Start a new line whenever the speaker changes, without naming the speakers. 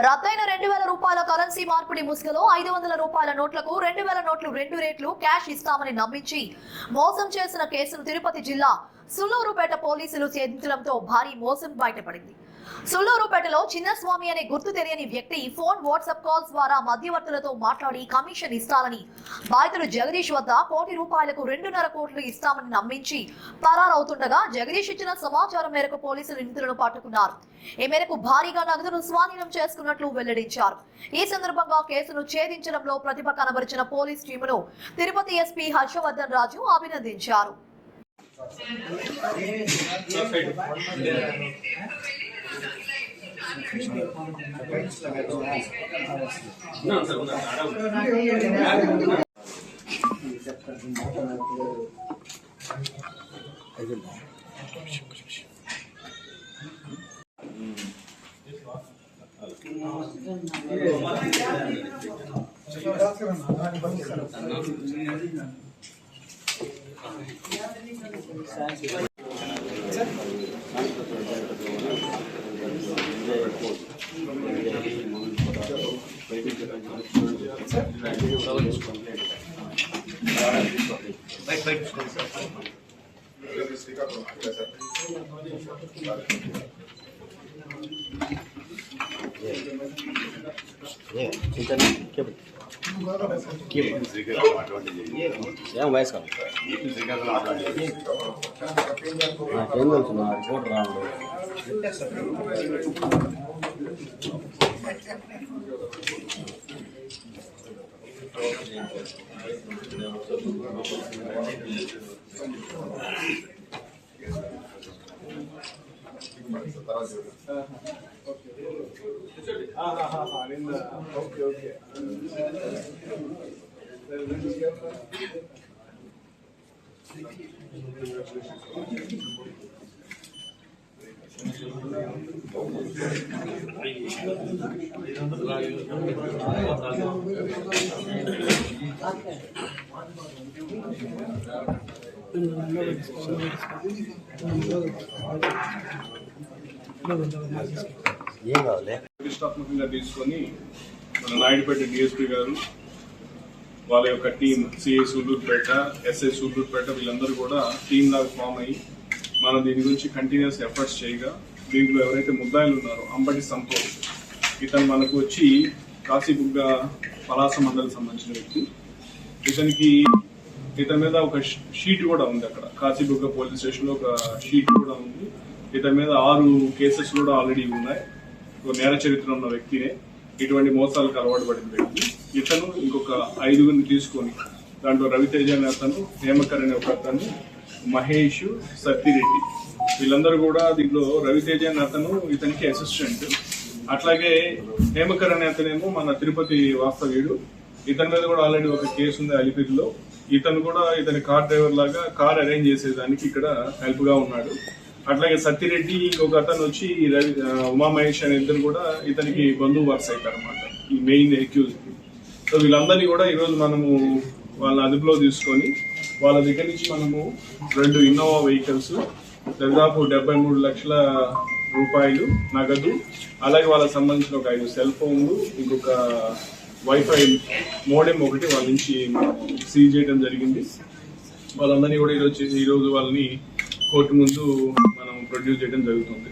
రద్దయిన 2000 రూపాయల కరెన్సీ మార్పిడి ముసుగులో 500 రూపాయల నోట్లకు 2000 నోట్లు 2 రేట్లు క్యాష్ ఇస్తామని నమ్మించి మోసం చేసిన కేసును తిరుపతి జిల్లా సుళ్లూరుపేట పోలీసులు ఛేదించడంతో భారీ మోసం బయటపడింది. సుళ్లూరుపేటలో చిన్నస్వామి అనే గుర్తు తెలియని వ్యక్తి ఫోన్ వాట్సాప్ కాల్స్ ద్వారా మధ్యవర్తులతో మాట్లాడి కమిషన్ ఇస్తానని బాధితుడు జగదీష్ వద్ద ₹1 కోటి 2.5 కోట్లు ఇస్తామని నమ్మించి పరారవుతుండగా జగదీష్ ఇచ్చిన సమాచారం మేరకు పోలీసులు నిందితులను పట్టుకున్నారు. ఈ మేరకు భారీగా నగదును స్వాధీనం చేసుకున్నట్లు వెల్లడించారు. ఈ సందర్భంగా కేసును ఛేదించడంలో ప్రతిభ కనబరిచిన పోలీస్ టీమును తిరుపతి ఎస్పీ హర్షవర్ధన్ రాజు అభినందించారు.
ప్రతిష్టాత్మకంగా తీసుకొని మన నాయుడుపేట డిఎస్పీ గారు వాళ్ళ యొక్క team CI Sullurpeta, SI Sullurpeta వీళ్ళందరూ కూడా టీం లాగా ఫామ్ అయ్యి మనం దీని గురించి కంటిన్యూస్ ఎఫర్ట్స్ చేయగా దీంట్లో ఎవరైతే ముద్దాయిలు ఉన్నారో అంబటి సంతోష్ ఇతను మనకు వచ్చి కాశీబుగ్గ పలాస మండలికి సంబంధించిన వ్యక్తి. ఇతని మీద ఒక షీట్ కూడా ఉంది. అక్కడ కాశీబుగ్గ పోలీస్ స్టేషన్ లో ఒక షీట్ కూడా ఉంది. ఇతని మీద 6 కేసెస్ కూడా ఆల్రెడీ ఉన్నాయి. నేర చరిత్ర ఉన్న వ్యక్తినే, ఇటువంటి మోసాలకు అలవాటు పడిన వ్యక్తి. ఇతను ఇంకొక 5గురిని తీసుకొని దాంట్లో రవితేజ అనే అతను, హేమకర్ అనే ఒక అతను, మహేష్, సత్తిరెడ్డి వీళ్ళందరూ కూడా దీంట్లో రవితేజ అనే అతను ఇతనికి అసిస్టెంట్. అట్లాగే హేమకర్ అనే అతనేమో మన తిరుపతి వాస్తవ్యుడు. ఇతని మీద కూడా ఆల్రెడీ ఒక కేసు ఉంది అలిపిరిలో. ఇతను కూడా ఇతని కార్ డ్రైవర్ లాగా కార్ అరేంజ్ చేసేదానికి ఇక్కడ హెల్ప్ గా ఉన్నాడు. అట్లాగే సత్తిరెడ్డి ఇంకొక అతను వచ్చి ఉమామహేష్ అనే ఇద్దరు కూడా ఇతనికి బంధువు వరుస అవుతారు అనమాట, ఈ మెయిన్ అక్యూజ్. సో వీళ్ళందరినీ కూడా ఈరోజు మనము వాళ్ళ అదుపులో తీసుకొని వాళ్ళ దగ్గర నుంచి మనము 2 ఇన్నోవా వెహికల్స్, దాదాపు 73 లక్షల రూపాయలు నగదు, అలాగే వాళ్ళకి సంబంధించిన ఒక 5 సెల్ ఫోన్లు, ఇంకొక వైఫై మోడెం ఒకటి వాళ్ళ నుంచి సీజ్ చేయడం జరిగింది. వాళ్ళందరినీ కూడా ఈరోజు వాళ్ళని కోర్టు ముందు మనం ప్రొడ్యూస్ చేయడం జరుగుతుంది.